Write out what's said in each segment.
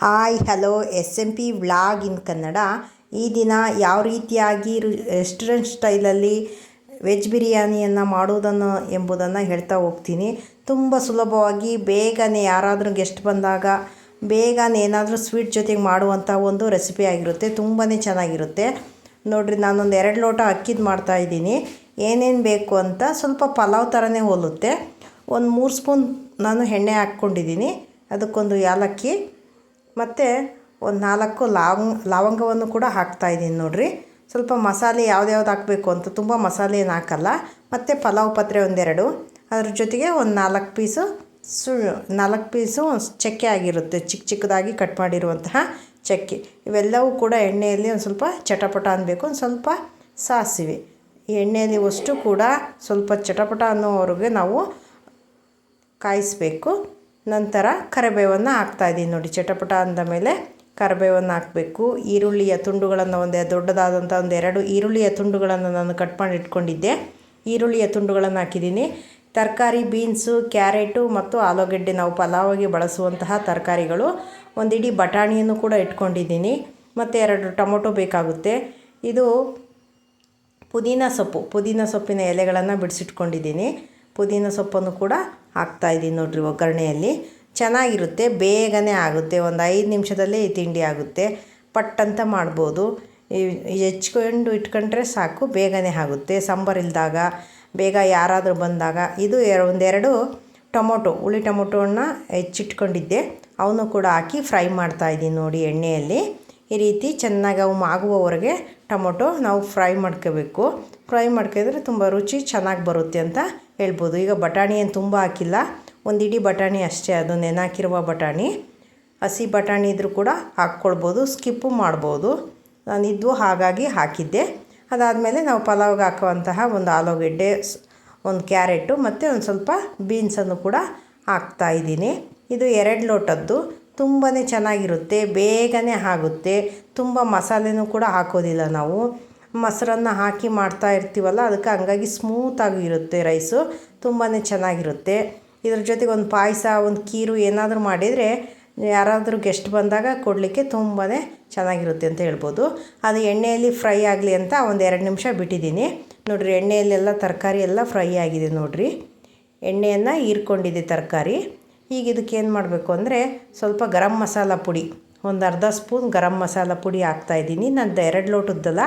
Hi hello S M P vlog in Kannada. ಈ ದಿನ ಯಾವ ರೀತಿಯಾಗಿ ರೆಸ್ಟೋರೆಂಟ್ ಸ್ಟೈಲಲ್ಲಿ ವೆಜ್ ಬಿರಿಯಾನಿಯನ್ನು ಮಾಡುವುದನ್ನು ಎಂಬುದನ್ನು ಹೇಳ್ತಾ ಹೋಗ್ತೀನಿ. ತುಂಬ ಸುಲಭವಾಗಿ ಬೇಗನೆ ಯಾರಾದರೂ ಗೆಸ್ಟ್ ಬಂದಾಗ ಬೇಗನೆ ಏನಾದರೂ ಸ್ವೀಟ್ ಜೊತೆಗೆ ಮಾಡುವಂಥ ಒಂದು ರೆಸಿಪಿ ಆಗಿರುತ್ತೆ. ತುಂಬಾ ಚೆನ್ನಾಗಿರುತ್ತೆ ನೋಡಿರಿ. ನಾನೊಂದು 2 ಲೋಟ ಅಕ್ಕಿದು ಮಾಡ್ತಾಯಿದ್ದೀನಿ. ಏನೇನು ಬೇಕು ಅಂತ ಸ್ವಲ್ಪ ಪಲಾವ್ ಥರನೇ ಹೋಲುತ್ತೆ. ಒಂದು 3 ಸ್ಪೂನ್ ನಾನು ಎಣ್ಣೆ ಹಾಕ್ಕೊಂಡಿದ್ದೀನಿ. ಅದಕ್ಕೊಂದು ಏಲಕ್ಕಿ ಮತ್ತು ಒಂದು 4 ಲವಂಗವನ್ನು ಕೂಡ ಹಾಕ್ತಾಯಿದ್ದೀನಿ ನೋಡಿರಿ. ಸ್ವಲ್ಪ ಮಸಾಲೆ ಯಾವ್ದು ಹಾಕಬೇಕು ಅಂತ ತುಂಬ ಮಸಾಲೆ ಏನು ಹಾಕಲ್ಲ. ಮತ್ತು ಪಲಾವ್ ಪತ್ರೆ 1-2, ಅದ್ರ ಜೊತೆಗೆ ಒಂದು 4 ಪೀಸು ಚಕ್ಕೆ ಆಗಿರುತ್ತೆ, ಚಿಕ್ಕದಾಗಿ ಕಟ್ ಮಾಡಿರುವಂತಹ ಚಕ್ಕೆ. ಇವೆಲ್ಲವೂ ಕೂಡ ಎಣ್ಣೆಯಲ್ಲಿ ಒಂದು ಸ್ವಲ್ಪ ಚಟಪಟ ಅನ್ನಬೇಕು. ಒಂದು ಸ್ವಲ್ಪ ಸಾಸಿವೆ ಈ ಎಣ್ಣೆಯಲ್ಲಿ ಅಷ್ಟು ಕೂಡ ಸ್ವಲ್ಪ ಚಟಪಟ ಅನ್ನೋವರೆಗೆ ನಾವು ಕಾಯಿಸಬೇಕು. ನಂತರ ಕರಿಬೇವನ್ನು ಹಾಕ್ತಾಯಿದ್ದೀನಿ ನೋಡಿ. ಚಟಪಟ ಅಂದ ಮೇಲೆ ಕರಿಬೇವನ್ನು ಹಾಕಬೇಕು. ಈರುಳ್ಳಿಯ ತುಂಡುಗಳನ್ನು ದೊಡ್ಡದಾದಂಥ 2 ಈರುಳ್ಳಿಯ ತುಂಡುಗಳನ್ನು ನಾನು ಕಟ್ ಮಾಡಿ ಇಟ್ಕೊಂಡಿದ್ದೆ. ಈರುಳ್ಳಿಯ ತುಂಡುಗಳನ್ನು ಹಾಕಿದ್ದೀನಿ. ತರಕಾರಿ ಬೀನ್ಸು, ಕ್ಯಾರೆಟು ಮತ್ತು ಆಲೂಗಡ್ಡೆ ನಾವು ಪಲಾವಿಗೆ ಬಳಸುವಂತಹ ತರಕಾರಿಗಳು. ಒಂದು ಇಡೀ ಬಟಾಣಿಯನ್ನು ಕೂಡ ಇಟ್ಕೊಂಡಿದ್ದೀನಿ. ಮತ್ತು 2 ಟೊಮೊಟೊ ಬೇಕಾಗುತ್ತೆ. ಇದು ಪುದೀನ ಸೊಪ್ಪಿನ ಎಲೆಗಳನ್ನು ಬಿಡಿಸಿಟ್ಕೊಂಡಿದ್ದೀನಿ. ಪುದೀನ ಸೊಪ್ಪನ್ನು ಕೂಡ ಹಾಕ್ತಾಯಿದ್ದೀನಿ ನೋಡಿರಿ. ಒಗ್ಗರಣೆಯಲ್ಲಿ ಚೆನ್ನಾಗಿರುತ್ತೆ, ಬೇಗನೆ ಆಗುತ್ತೆ. ಒಂದು 5 ನಿಮಿಷದಲ್ಲೇ ಈ ತಿಂಡಿ ಆಗುತ್ತೆ. ಪಟ್ಟಂತ ಮಾಡ್ಬೋದು. ಹೆಚ್ಕೊಂಡು ಇಟ್ಕೊಂಡ್ರೆ ಸಾಕು, ಬೇಗನೆ ಆಗುತ್ತೆ. ಸಾಂಬಾರಿಲ್ದಾಗ ಬೇಗ ಯಾರಾದರೂ ಬಂದಾಗ. ಇದು 2 ಹುಳಿ ಟೊಮೊಟೊವನ್ನು ಹೆಚ್ಚಿಟ್ಕೊಂಡಿದ್ದೆ, ಅವನು ಕೂಡ ಹಾಕಿ ಫ್ರೈ ಮಾಡ್ತಾಯಿದ್ದೀನಿ ನೋಡಿ ಎಣ್ಣೆಯಲ್ಲಿ. ಈ ರೀತಿ ಚೆನ್ನಾಗಿ ಅವು ಆಗುವವರೆಗೆ ಟೊಮೊಟೊ ನಾವು ಫ್ರೈ ಮಾಡ್ಕೋಬೇಕು. ಫ್ರೈ ಮಾಡ್ಕೊಂಡ್ರೆ ತುಂಬ ರುಚಿ ಚೆನ್ನಾಗಿ ಬರುತ್ತೆ ಅಂತ ಹೇಳ್ಬೋದು. ಈಗ ಬಟಾಣಿ ಏನು ತುಂಬ ಹಾಕಿಲ್ಲ, ಒಂದು ಇಡೀ ಬಟಾಣಿ ಅಷ್ಟೇ, ಅದು ನೆನಾಕಿರುವ ಬಟಾಣಿ. ಹಸಿ ಬಟಾಣಿ ಇದ್ದರೂ ಕೂಡ ಹಾಕ್ಕೊಳ್ಬೋದು, ಸ್ಕಿಪ್ಪು ಮಾಡ್ಬೋದು. ನಾನಿದ್ವು ಹಾಗಾಗಿ ಹಾಕಿದ್ದೆ. ಅದಾದಮೇಲೆ ನಾವು ಪಲಾವ್ಗೆ ಹಾಕುವಂತಹ ಒಂದು ಆಲೂಗಡ್ಡೆ, ಒಂದು ಕ್ಯಾರೆಟು ಮತ್ತು ಒಂದು ಸ್ವಲ್ಪ ಬೀನ್ಸನ್ನು ಕೂಡ ಹಾಕ್ತಾಯಿದ್ದೀನಿ. ಇದು 2 ಲೋಟದ್ದು. ತುಂಬಾ ಚೆನ್ನಾಗಿರುತ್ತೆ, ಬೇಗನೆ ಆಗುತ್ತೆ. ತುಂಬ ಮಸಾಲೆನೂ ಕೂಡ ಹಾಕೋದಿಲ್ಲ ನಾವು. ಮೊಸರನ್ನು ಹಾಕಿ ಮಾಡ್ತಾ ಇರ್ತೀವಲ್ಲ, ಅದಕ್ಕೆ ಹಂಗಾಗಿ ಸ್ಮೂತಾಗಿ ಇರುತ್ತೆ ರೈಸು. ತುಂಬಾ ಚೆನ್ನಾಗಿರುತ್ತೆ. ಇದ್ರ ಜೊತೆಗೆ ಒಂದು ಪಾಯಸ, ಒಂದು ಖೀರು ಏನಾದರೂ ಮಾಡಿದರೆ ಯಾರಾದರೂ ಗೆಸ್ಟ್ ಬಂದಾಗ ಕೊಡಲಿಕ್ಕೆ ತುಂಬಾ ಚೆನ್ನಾಗಿರುತ್ತೆ ಅಂತ ಹೇಳ್ಬೋದು. ಅದು ಎಣ್ಣೆಯಲ್ಲಿ ಫ್ರೈ ಆಗಲಿ ಅಂತ ಒಂದು 2 ನಿಮಿಷ ಬಿಟ್ಟಿದ್ದೀನಿ ನೋಡಿರಿ. ಎಣ್ಣೆಯಲ್ಲೆಲ್ಲ ತರಕಾರಿ ಎಲ್ಲ ಫ್ರೈ ಆಗಿದೆ ನೋಡಿರಿ. ಎಣ್ಣೆಯನ್ನು ಹೀರ್ಕೊಂಡಿದೆ ತರಕಾರಿ. ಈಗ ಇದಕ್ಕೆ ಏನು ಮಾಡಬೇಕು ಅಂದರೆ ಸ್ವಲ್ಪ ಗರಂ ಮಸಾಲ ಪುಡಿ, ಒಂದು ಅರ್ಧ ಸ್ಪೂನ್ ಗರಂ ಮಸಾಲ ಪುಡಿ ಹಾಕ್ತಾಯಿದ್ದೀನಿ. ನಂದು 2 ಲೋಟದ್ದಲ್ಲ,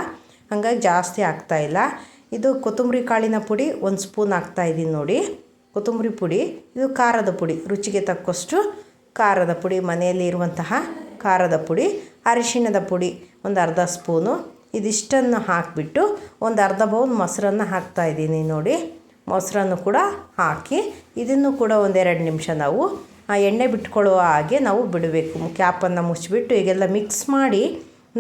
ಹಂಗಾಗಿ ಜಾಸ್ತಿ ಹಾಕ್ತಾಯಿಲ್ಲ. ಇದು ಕೊತ್ತಂಬರಿ ಕಾಳಿನ ಪುಡಿ 1 ಸ್ಪೂನ್ ಹಾಕ್ತಾಯಿದ್ದೀನಿ ನೋಡಿ. ಕೊತ್ತಂಬರಿ ಪುಡಿ. ಇದು ಖಾರದ ಪುಡಿ, ರುಚಿಗೆ ತಕ್ಕಷ್ಟು ಖಾರದ ಪುಡಿ, ಮನೆಯಲ್ಲಿ ಇರುವಂತಹ ಖಾರದ ಪುಡಿ. ಅರಿಶಿಣದ ಪುಡಿ ಒಂದು ಅರ್ಧ ಸ್ಪೂನು. ಇದಿಷ್ಟನ್ನು ಹಾಕಿಬಿಟ್ಟು ಒಂದು ಅರ್ಧ ಬೌಲ್ ಮೊಸರನ್ನು ಹಾಕ್ತಾಯಿದ್ದೀನಿ ನೋಡಿ. ಮೊಸರನ್ನು ಕೂಡ ಹಾಕಿ ಇದನ್ನು ಕೂಡ ಒಂದು 2 ನಿಮಿಷ ನಾವು ಆ ಎಣ್ಣೆ ಬಿಟ್ಕೊಳ್ಳುವ ಹಾಗೆ ನಾವು ಬಿಡಬೇಕು. ಕ್ಯಾಪನ್ನು ಮುಚ್ಚಿಬಿಟ್ಟು ಈಗೆಲ್ಲ ಮಿಕ್ಸ್ ಮಾಡಿ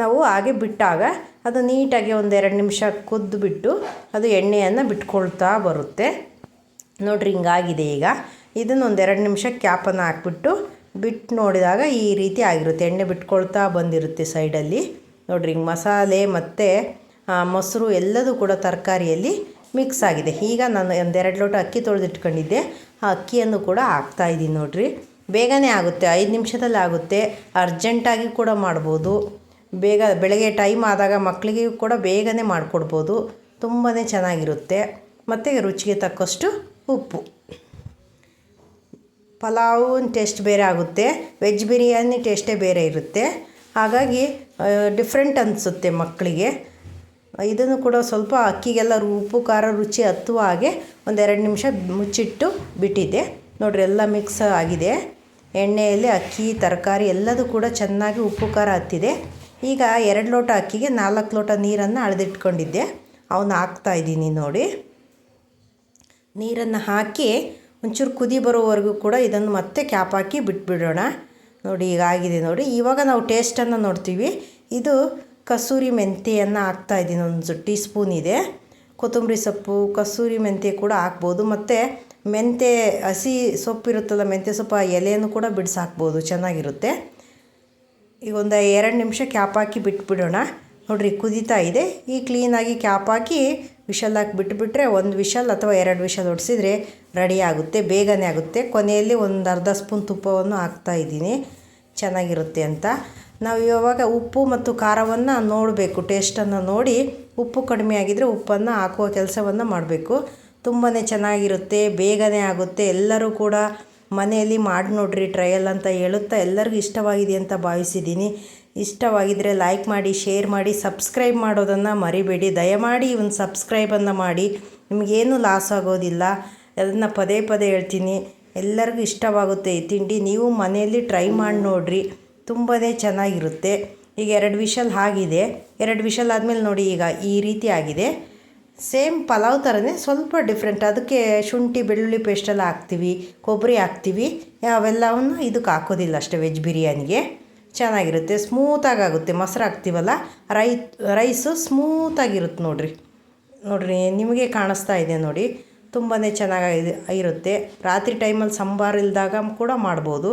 ನಾವು ಹಾಗೆ ಬಿಟ್ಟಾಗ ಅದು ನೀಟಾಗಿ ಒಂದು 2 ನಿಮಿಷ ಕುದ್ದುಬಿಟ್ಟು ಅದು ಎಣ್ಣೆಯನ್ನು ಬಿಟ್ಕೊಳ್ತಾ ಬರುತ್ತೆ ನೋಡಿರಿ. ಹಿಂಗಾಗಿದೆ. ಈಗ ಇದನ್ನು ಒಂದು 2 ನಿಮಿಷ ಕ್ಯಾಪನ್ನು ಹಾಕ್ಬಿಟ್ಟು ಬಿಟ್ಟು ನೋಡಿದಾಗ ಈ ರೀತಿ ಆಗಿರುತ್ತೆ. ಎಣ್ಣೆ ಬಿಟ್ಕೊಳ್ತಾ ಬಂದಿರುತ್ತೆ ಸೈಡಲ್ಲಿ ನೋಡಿರಿ. ಹಿಂಗೆ ಮಸಾಲೆ ಮತ್ತು ಮೊಸರು ಎಲ್ಲದೂ ಕೂಡ ತರಕಾರಿಯಲ್ಲಿ ಮಿಕ್ಸ್ ಆಗಿದೆ. ಈಗ ನಾನು ಒಂದು 2 ಲೋಟ ಅಕ್ಕಿ ತೊಳೆದಿಟ್ಕೊಂಡಿದ್ದೆ, ಆ ಅಕ್ಕಿಯನ್ನು ಕೂಡ ಹಾಕ್ತಾಯಿದ್ದೀನಿ ನೋಡಿರಿ. ಬೇಗನೆ ಆಗುತ್ತೆ, 5 ನಿಮಿಷದಲ್ಲಿ ಆಗುತ್ತೆ. ಅರ್ಜೆಂಟಾಗಿ ಕೂಡ ಮಾಡ್ಬೋದು. ಬೆಳಗ್ಗೆ ಟೈಮ್ ಆದಾಗ ಮಕ್ಕಳಿಗೆ ಕೂಡ ಬೇಗನೆ ಮಾಡಿಕೊಡ್ಬೋದು. ತುಂಬಾ ಚೆನ್ನಾಗಿರುತ್ತೆ. ಮತ್ತು ರುಚಿಗೆ ತಕ್ಕಷ್ಟು ಉಪ್ಪು. ಪಲಾವಿನ ಟೇಸ್ಟ್ ಬೇರೆ ಆಗುತ್ತೆ, ವೆಜ್ ಬಿರಿಯಾನಿ ಟೇಸ್ಟೇ ಬೇರೆ ಇರುತ್ತೆ. ಹಾಗಾಗಿ ಡಿಫ್ರೆಂಟ್ ಅನಿಸುತ್ತೆ ಮಕ್ಕಳಿಗೆ. ಇದನ್ನು ಕೂಡ ಸ್ವಲ್ಪ ಅಕ್ಕಿಗೆಲ್ಲ ಉಪ್ಪು ಖಾರ ರುಚಿ ಹತ್ತುವ ಹಾಗೆ ಒಂದು 2 ನಿಮಿಷ ಮುಚ್ಚಿಟ್ಟು ಬಿಟ್ಟಿದ್ದೆ ನೋಡಿರಿ. ಎಲ್ಲ ಮಿಕ್ಸ್ ಆಗಿದೆ ಎಣ್ಣೆಯಲ್ಲಿ. ಅಕ್ಕಿ ತರಕಾರಿ ಎಲ್ಲದೂ ಕೂಡ ಚೆನ್ನಾಗಿ ಉಪ್ಪು ಖಾರ ಹತ್ತಿದೆ. ಈಗ 2 ಲೋಟ ಅಕ್ಕಿಗೆ 4 ಲೋಟ ನೀರನ್ನು ಅಳೆದಿಟ್ಕೊಂಡಿದ್ದೆ, ಅವನ್ನ ಹಾಕ್ತಾಯಿದ್ದೀನಿ ನೋಡಿ. ನೀರನ್ನು ಹಾಕಿ ಒಂಚೂರು ಕುದಿ ಬರೋವರೆಗೂ ಕೂಡ ಇದನ್ನು ಮತ್ತೆ ಕ್ಯಾಪ್ ಹಾಕಿ ಬಿಟ್ಬಿಡೋಣ ನೋಡಿ. ಈಗ ಆಗಿದೆ ನೋಡಿ. ಇವಾಗ ನಾವು ಟೇಸ್ಟನ್ನು ನೋಡ್ತೀವಿ. ಇದು ಕಸೂರಿ ಮೆಂತ್ಯೆಯನ್ನು ಹಾಕ್ತಾಯಿದ್ದೀನಿ, 1 ಟೀ ಸ್ಪೂನ್ ಇದೆ. ಕೊತ್ತಂಬರಿ ಸೊಪ್ಪು, ಕಸೂರಿ ಮೆಂತ್ಯೆ ಕೂಡ ಹಾಕ್ಬೋದು. ಮತ್ತು ಮೆಂತ್ಯೆ ಹಸಿ ಸೊಪ್ಪು ಇರುತ್ತಲ್ಲ, ಮೆಂತ್ಯೆ ಸೊಪ್ಪು ಎಲೆಯನ್ನು ಕೂಡ ಬಿಡಿಸಾಕ್ಬೋದು, ಚೆನ್ನಾಗಿರುತ್ತೆ. ಈಗ ಒಂದು 2 ನಿಮಿಷ ಕ್ಯಾಪ್ ಹಾಕಿ ಬಿಟ್ಬಿಡೋಣ ನೋಡಿರಿ. ಕುದೀತಾ ಇದೆ. ಈ ಕ್ಲೀನಾಗಿ ಕ್ಯಾಪ್ ಹಾಕಿ ವಿಷಲ್ ಹಾಕಿ ಬಿಟ್ಟುಬಿಟ್ರೆ 1 ವಿಷಲ್ ಅಥವಾ 2 ವಿಷಲ್ ಹೊಡಿಸಿದ್ರೆ ರೆಡಿ ಆಗುತ್ತೆ, ಬೇಗನೆ ಆಗುತ್ತೆ. ಕೊನೆಯಲ್ಲಿ ಒಂದು ಅರ್ಧ ಸ್ಪೂನ್ ತುಪ್ಪವನ್ನು ಹಾಕ್ತಾಯಿದ್ದೀನಿ. ಚೆನ್ನಾಗಿರುತ್ತೆ ಅಂತ. ನಾವು ಇವಾಗ ಉಪ್ಪು ಮತ್ತು ಖಾರವನ್ನು ನೋಡಬೇಕು, ಟೇಸ್ಟನ್ನು ನೋಡಿ ಉಪ್ಪು ಕಡಿಮೆ ಆಗಿದ್ದರೆ ಉಪ್ಪನ್ನು ಹಾಕುವ ಕೆಲಸವನ್ನು ಮಾಡಬೇಕು. ತುಂಬಾ ಚೆನ್ನಾಗಿರುತ್ತೆ, ಬೇಗನೆ ಆಗುತ್ತೆ. ಎಲ್ಲರೂ ಕೂಡ ಮನೆಯಲ್ಲಿ ಮಾಡಿ ನೋಡ್ರಿ ಟ್ರಯಲ್ ಅಂತ ಹೇಳುತ್ತಾ ಎಲ್ಲರಿಗೂ ಇಷ್ಟವಾಗಿದೆ ಅಂತ ಭಾವಿಸಿದ್ದೀನಿ. ಇಷ್ಟವಾಗಿದ್ದರೆ ಲೈಕ್ ಮಾಡಿ, ಶೇರ್ ಮಾಡಿ, ಸಬ್ಸ್ಕ್ರೈಬ್ ಮಾಡೋದನ್ನು ಮರಿಬೇಡಿ. ದಯಮಾಡಿ ಒಂದು ಸಬ್ಸ್ಕ್ರೈಬನ್ನು ಮಾಡಿ, ನಿಮಗೇನು ಲಾಸ್ ಆಗೋದಿಲ್ಲ. ಅದನ್ನು ಪದೇ ಪದೇ ಹೇಳ್ತೀನಿ, ಎಲ್ಲರಿಗೂ ಇಷ್ಟವಾಗುತ್ತೆ ಈ ತಿಂಡಿ. ನೀವು ಮನೆಯಲ್ಲಿ ಟ್ರೈ ಮಾಡಿ ನೋಡಿರಿ, ತುಂಬಾ ಚೆನ್ನಾಗಿರುತ್ತೆ. ಈಗ 2 ವಿಷಲ್ ಆಗಿದೆ. 2 ವಿಷಲ್ ಆದಮೇಲೆ ನೋಡಿ ಈಗ ಈ ರೀತಿ ಆಗಿದೆ. ಸೇಮ್ ಪಲಾವ್ ಥರನೇ, ಸ್ವಲ್ಪ ಡಿಫ್ರೆಂಟ್. ಅದಕ್ಕೆ ಶುಂಠಿ ಬೆಳ್ಳುಳ್ಳಿ ಪೇಸ್ಟೆಲ್ಲ ಹಾಕ್ತೀವಿ, ಕೊಬ್ಬರಿ ಹಾಕ್ತೀವಿ. ಅವೆಲ್ಲವನ್ನು ಇದಕ್ಕೆ ಹಾಕೋದಿಲ್ಲ ಅಷ್ಟೇ. ವೆಜ್ ಬಿರಿಯಾನಿಗೆ ಚೆನ್ನಾಗಿರುತ್ತೆ, ಸ್ಮೂತಾಗಿ ಆಗುತ್ತೆ. ಮೊಸರು ಹಾಕ್ತೀವಲ್ಲ, ರೈಸು ಸ್ಮೂತಾಗಿರುತ್ತೆ ನೋಡಿರಿ ನಿಮಗೆ ಕಾಣಿಸ್ತಾ ಇದೆ ನೋಡಿ. ತುಂಬಾ ಚೆನ್ನಾಗಿ ಇರುತ್ತೆ. ರಾತ್ರಿ ಟೈಮಲ್ಲಿ ಸಾಂಬಾರು ಇಲ್ಲದಾಗ ಕೂಡ ಮಾಡ್ಬೋದು.